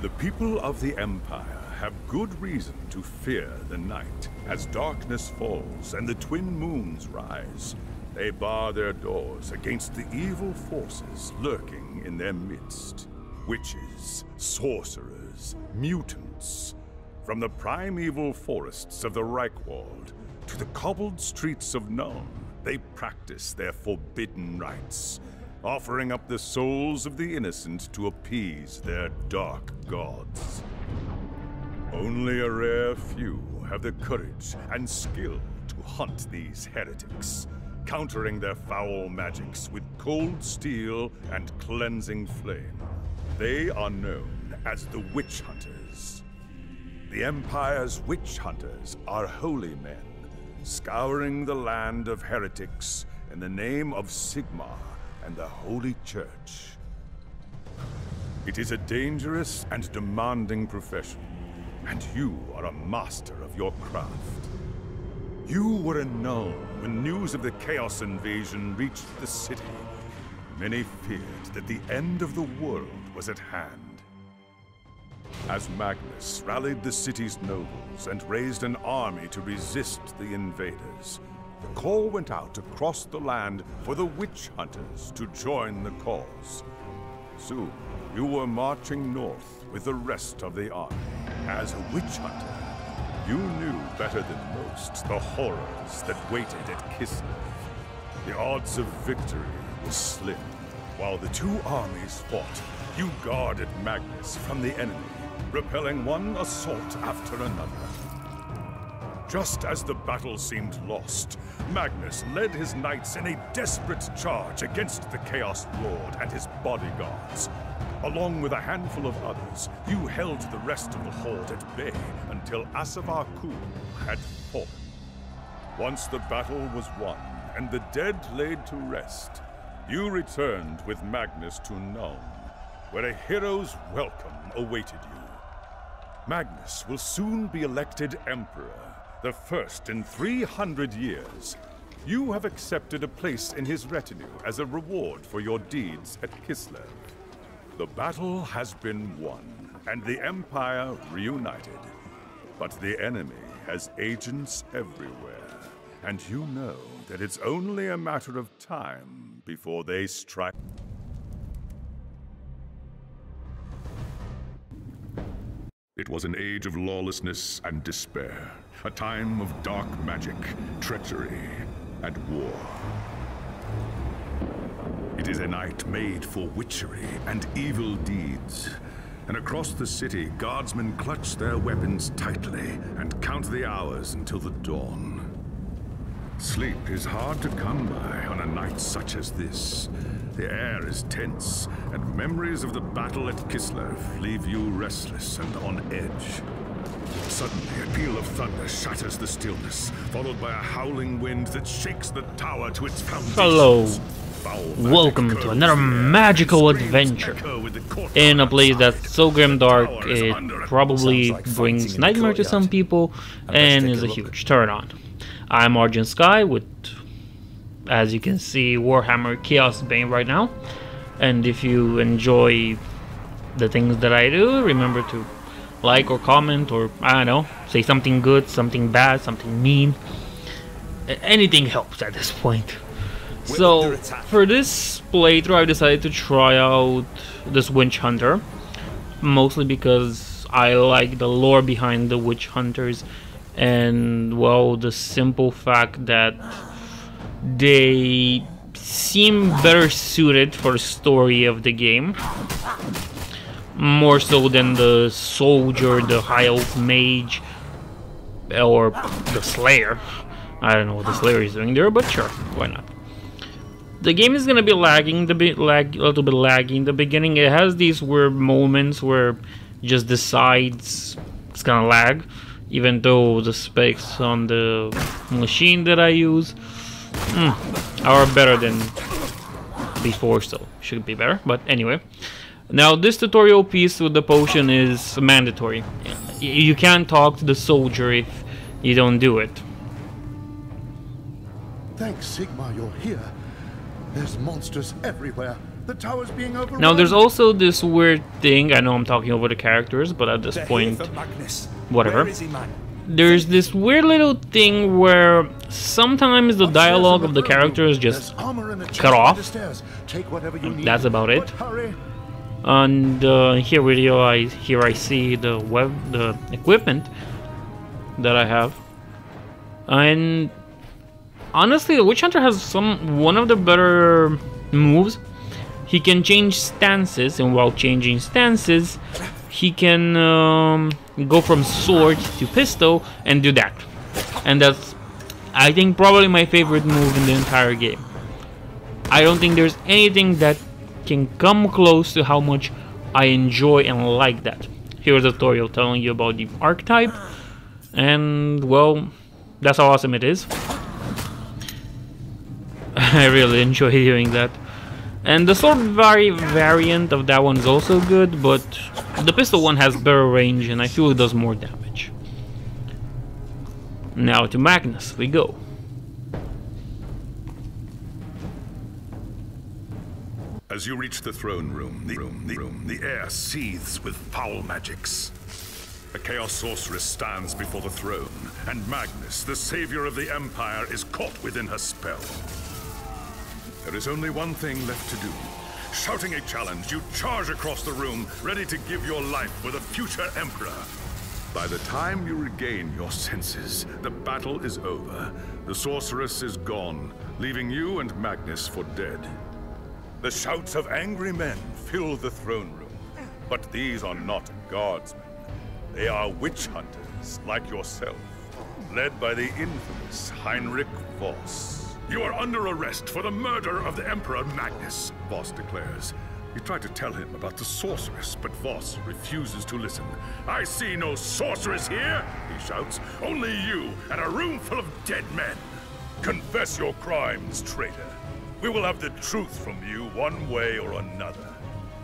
The people of the Empire have good reason to fear the night. As darkness falls and the twin moons rise, they bar their doors against the evil forces lurking in their midst. Witches, sorcerers, mutants. From the primeval forests of the Reichwald to the cobbled streets of Nuln, they practice their forbidden rites, offering up the souls of the innocent to appease their dark gods. Only a rare few have the courage and skill to hunt these heretics, countering their foul magics with cold steel and cleansing flame. They are known as the Witch Hunters. The Empire's Witch Hunters are holy men, scouring the land of heretics in the name of Sigmar and the Holy Church. It is a dangerous and demanding profession, and you are a master of your craft. You were in Nuln when news of the Chaos invasion reached the city. Many feared that the end of the world was at hand. As Magnus rallied the city's nobles and raised an army to resist the invaders, the call went out across the land for the Witch Hunters to join the cause. Soon, you were marching north with the rest of the army. As a witch hunter, you knew better than most the horrors that waited at Kislev. The odds of victory were slim. While the two armies fought, you guarded Magnus from the enemy, repelling one assault after another. Just as the battle seemed lost, Magnus led his knights in a desperate charge against the Chaos Lord and his bodyguards. Along with a handful of others, you held the rest of the horde at bay until Asavar Kul had fallen. Once the battle was won and the dead laid to rest, you returned with Magnus to Nuln, where a hero's welcome awaited you. Magnus will soon be elected Emperor, the first in 300 years. You have accepted a place in his retinue as a reward for your deeds at Kislev. The battle has been won, and the Empire reunited. But the enemy has agents everywhere, and you know that it's only a matter of time before they strike. It was an age of lawlessness and despair, a time of dark magic, treachery, and war. It is a night made for witchery and evil deeds. And across the city, guardsmen clutch their weapons tightly and count the hours until the dawn. Sleep is hard to come by on a night such as this. The air is tense, and memories of the battle at Kislev leave you restless and on edge. Suddenly, a peal of thunder shatters the stillness, followed by a howling wind that shakes the tower to its foundations. Hello. Welcome to another magical adventure in a place that's so grimdark it probably brings nightmare to some people and is a huge turn on. I'm Argent Sky with, as you can see, Warhammer Chaosbane right now, and if you enjoy the things that I do, remember to like or comment or, I don't know, say something good, something bad, something mean. Anything helps at this point. So, for this playthrough, I decided to try out this Witch Hunter, mostly because I like the lore behind the Witch Hunters, and, well, the simple fact that they seem better suited for the story of the game, more so than the soldier, the high elf mage, or the slayer. I don't know what the slayer is doing there, but sure, why not. The game is gonna be lagging, a little bit laggy in the beginning. It has these weird moments where just decides it's gonna lag, even though the specs on the machine that I use are better than before, so should be better. But anyway, now this tutorial piece with the potion is mandatory. You can't talk to the soldier if you don't do it. Thanks, Sigmar, you're here. There's monsters everywhere. The tower's being overrun. Now there's also this weird thing, I know I'm talking over the characters, but at this point, whatever. There's this weird little thing where sometimes the dialogue of the characters just cut off. That's about it. And here I see the equipment that I have, and honestly, the Witch Hunter has one of the better moves. He can change stances, and while changing stances, he can go from sword to pistol and do that. And that's, I think, probably my favorite move in the entire game. I don't think there's anything that can come close to how much I enjoy and like that. Here's a tutorial telling you about the archetype, and well, that's how awesome it is. I really enjoy doing that. And the sword variant of that one is also good, but the pistol one has better range and I feel it does more damage. Now to Magnus we go. As you reach the throne room, the air seethes with foul magics. A chaos sorceress stands before the throne, and Magnus, the savior of the Empire, is caught within her spell. There is only one thing left to do. Shouting a challenge, you charge across the room, ready to give your life for the future Emperor. By the time you regain your senses, the battle is over. The sorceress is gone, leaving you and Magnus for dead. The shouts of angry men fill the throne room. But these are not guardsmen. They are witch hunters, like yourself, led by the infamous Heinrich Voss. You are under arrest for the murder of the Emperor Magnus, Voss declares. You try to tell him about the sorceress, but Voss refuses to listen. I see no sorceress here, he shouts. Only you and a room full of dead men. Confess your crimes, traitor. We will have the truth from you one way or another.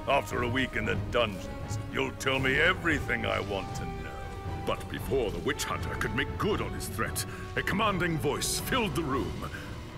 After a week in the dungeons, you'll tell me everything I want to know. But before the witch hunter could make good on his threat, a commanding voice filled the room.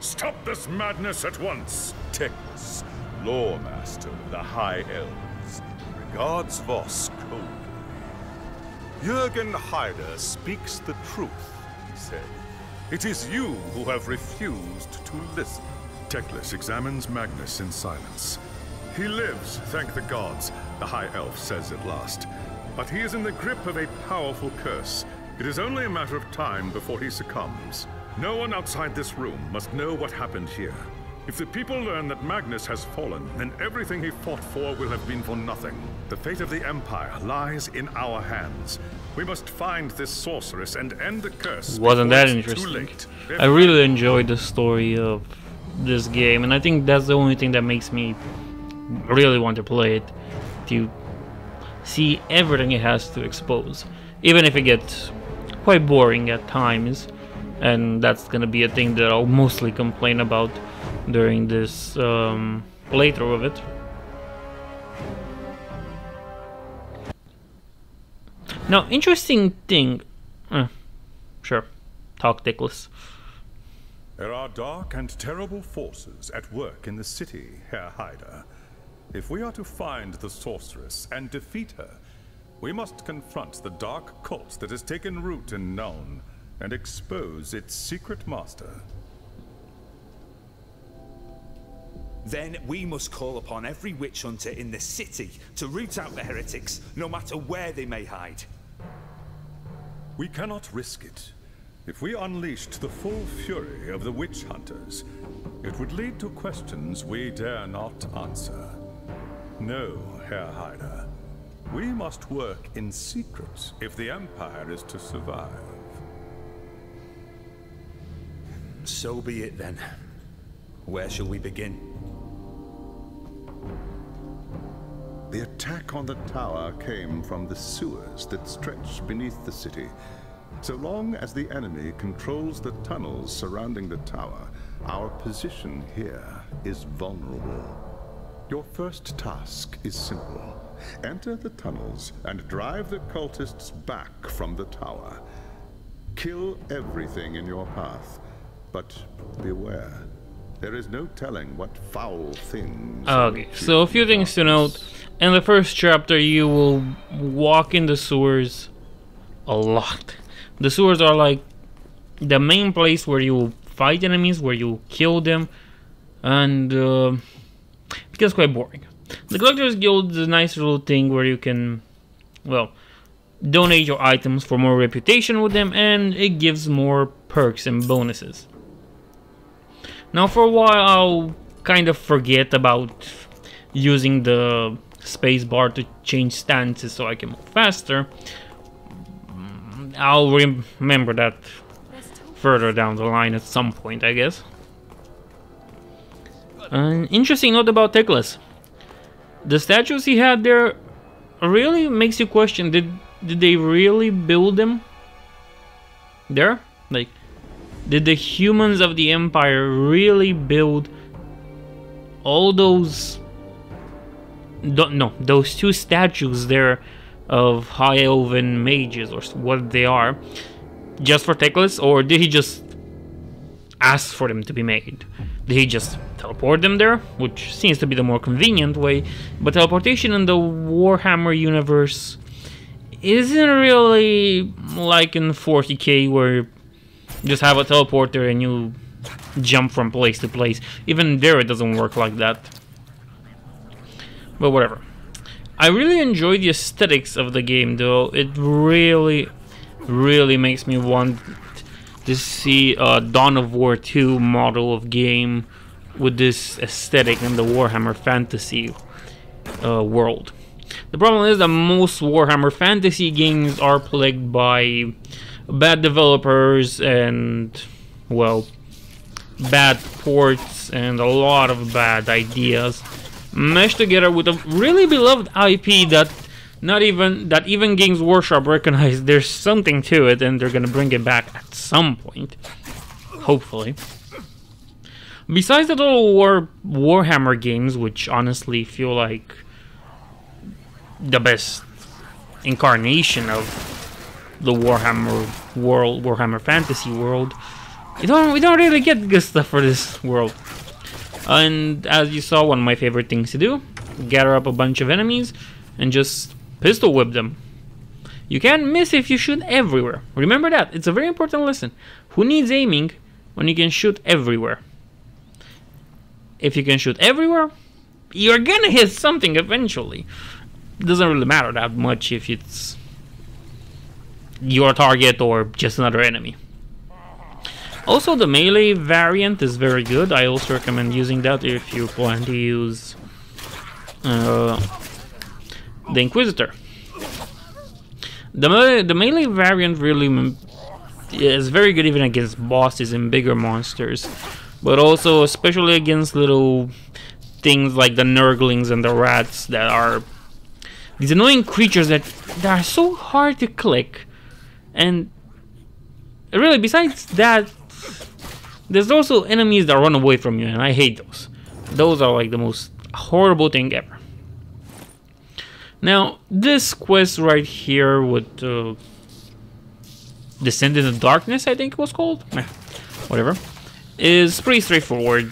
Stop this madness at once! Teclis, Lore Master of the High Elves, regards Voss coldly. Jürgen Heider speaks the truth, he said. It is you who have refused to listen. Teclis examines Magnus in silence. He lives, thank the gods, the High Elf says at last. But he is in the grip of a powerful curse. It is only a matter of time before he succumbs. No one outside this room must know what happened here. If the people learn that Magnus has fallen, then everything he fought for will have been for nothing. The fate of the Empire lies in our hands. We must find this sorceress and end the curse. Wasn't that interesting? I really enjoyed the story of this game, and I think that's the only thing that makes me really want to play it, to see everything it has to expose, even if it gets quite boring at times. And that's gonna be a thing that I'll mostly complain about during this playthrough of it. Now, interesting thing. Sure, talk Teclis. There are dark and terrible forces at work in the city, Herr Heider. If we are to find the sorceress and defeat her, we must confront the dark cult that has taken root in Nuln and expose its secret master. Then we must call upon every witch hunter in the city to root out the heretics, no matter where they may hide. We cannot risk it. If we unleashed the full fury of the witch hunters, it would lead to questions we dare not answer. No, Herr Heider. We must work in secret if the Empire is to survive. So be it then. Where shall we begin? The attack on the tower came from the sewers that stretch beneath the city. So long as the enemy controls the tunnels surrounding the tower, our position here is vulnerable. Your first task is simple. Enter the tunnels and drive the cultists back from the tower. Kill everything in your path, but beware. There is no telling what foul things. Okay, so a few things to note. In the first chapter, you will walk in the sewers a lot. The sewers are like the main place where you fight enemies, where you kill them, and it gets quite boring. The Collector's Guild is a nice little thing where you can, well, donate your items for more reputation with them, and it gives more perks and bonuses. Now for a while I'll kind of forget about using the space bar to change stances so I can move faster. I'll remember that further down the line at some point, I guess. An interesting note about Teclis. The statues he had there really makes you question, did they really build them there? Like, did the humans of the Empire really build all those... No, those two statues there of high elven mages, or what they are, just for Teclis? Or did he just ask for them to be made? Did he just teleport them there? Which seems to be the more convenient way. But teleportation in the Warhammer universe isn't really like in 40k, where you just have a teleporter and you jump from place to place. Even there it doesn't work like that. But whatever. I really enjoy the aesthetics of the game though. It really makes me want to see a Dawn of War 2 model of game with this aesthetic in the Warhammer Fantasy world. The problem is that most Warhammer Fantasy games are plagued by bad developers and, well, bad ports and a lot of bad ideas meshed together with a really beloved IP that even Games Workshop recognize there's something to it, and they're gonna bring it back at some point, hopefully. Besides the total Warhammer games, which honestly feel like the best incarnation of the Warhammer world, Warhammer Fantasy world, we don't really get good stuff for this world. And as you saw, one of my favorite things to do, gather up a bunch of enemies and just pistol whip them. You can't miss if you shoot everywhere. Remember that, it's a very important lesson. Who needs aiming when you can shoot everywhere? If you can shoot everywhere, you're gonna hit something eventually. It doesn't really matter that much if it's your target or just another enemy. Also, the melee variant is very good. I also recommend using that if you plan to use the Inquisitor. The melee variant really is very good even against bosses and bigger monsters, but also especially against little things like the Nurglings and the rats that are these annoying creatures that are so hard to click. And really, besides that, there's also enemies that run away from you, and I hate those. Those are like the most horrible thing ever. Now, this quest right here with Descend into Darkness, I think it was called? Whatever. Is pretty straightforward.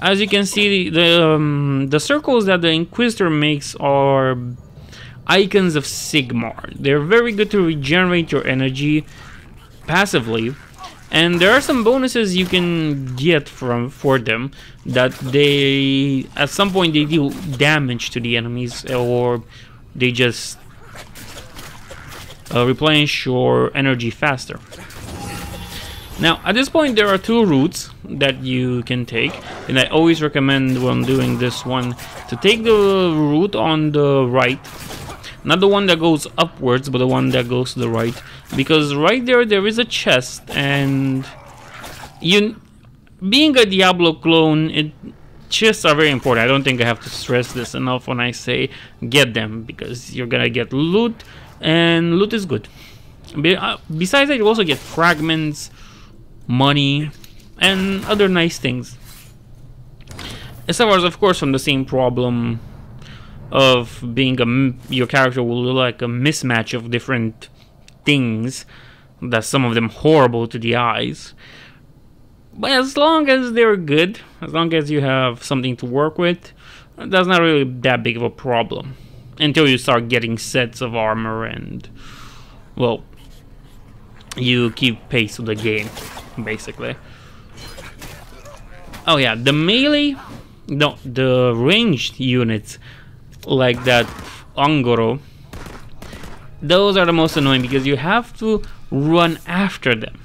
As you can see, the circles that the Inquisitor makes are icons of Sigmar. They're very good to regenerate your energy passively, and there are some bonuses you can get for them that they at some point they deal damage to the enemies, or they just replenish your energy faster. Now at this point there are two routes that you can take, and I always recommend when doing this one to take the route on the right. Not the one that goes upwards, but the one that goes to the right. Because right there is a chest, and being a Diablo clone, chests are very important. I don't think I have to stress this enough when I say get them, because you're gonna get loot, and loot is good. Besides that, you also get fragments, money, and other nice things. It suffers, of course, from the same problem of being your character will look like a mismatch of different things, that some of them horrible to the eyes. But as long as they're good, as long as you have something to work with, that's not really that big of a problem. Until you start getting sets of armor and, well, you keep pace with the game, basically. Oh yeah, the melee, no, the ranged units, like that Angoro, those are the most annoying because you have to run after them.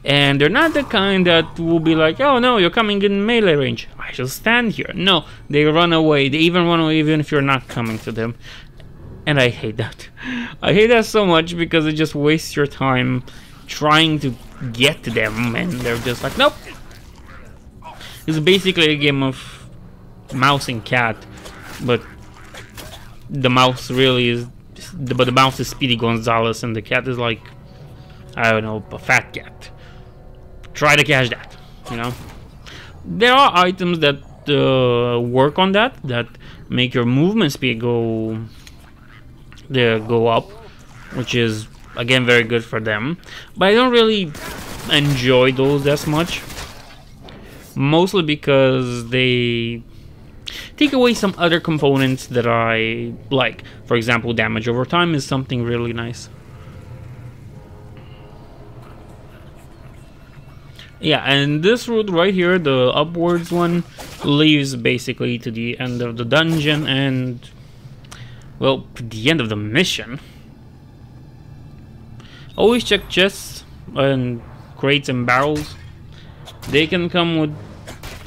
And they're not the kind that will be like, oh no, you're coming in melee range, I shall stand here. No, they run away. They even run away even if you're not coming to them. And I hate that. I hate that so much because it just wastes your time trying to get to them and they're just like, nope. It's basically a game of mouse and cat, but the mouse really is, but the mouse is Speedy Gonzalez and the cat is like, I don't know, a fat cat. Try to catch that, you know. There are items that work on that, that make your movement speed go up, which is again very good for them. But I don't really enjoy those as much, mostly because they take away some other components that I like. For example, damage over time is something really nice. Yeah, and this route right here, the upwards one, leads basically to the end of the dungeon and, well, the end of the mission. Always check chests and crates and barrels. They can come with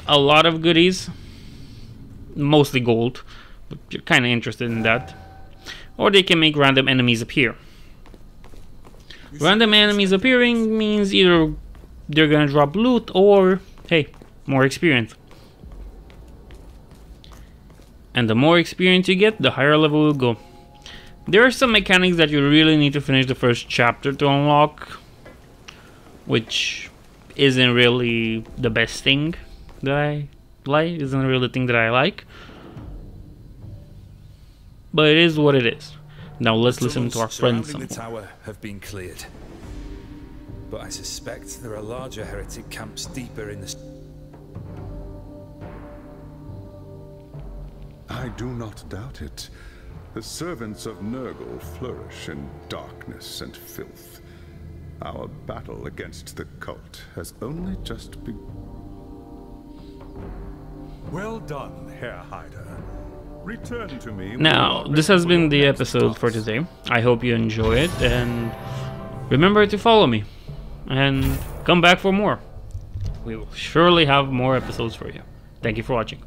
a lot of goodies, mostly gold, but you're kind of interested in that. Or they can make random enemies appear. Random enemies appearing means either they're gonna drop loot or, hey, more experience. And the more experience you get, the higher level will go. There are some mechanics that you really need to finish the first chapter to unlock, which isn't really the best thing that I like, isn't really the thing that I like. But it is what it is. Now let's listen to our friends some more. The tower have been cleared, but I suspect there are larger heretic camps deeper in the... I do not doubt it. The servants of Nurgle flourish in darkness and filth. Our battle against the cult has only just begun. Well done, Herr Hyder. Return to me. Now, this has been the episode for today. I hope you enjoy it, and remember to follow me and come back for more. We will surely have more episodes for you. Thank you for watching.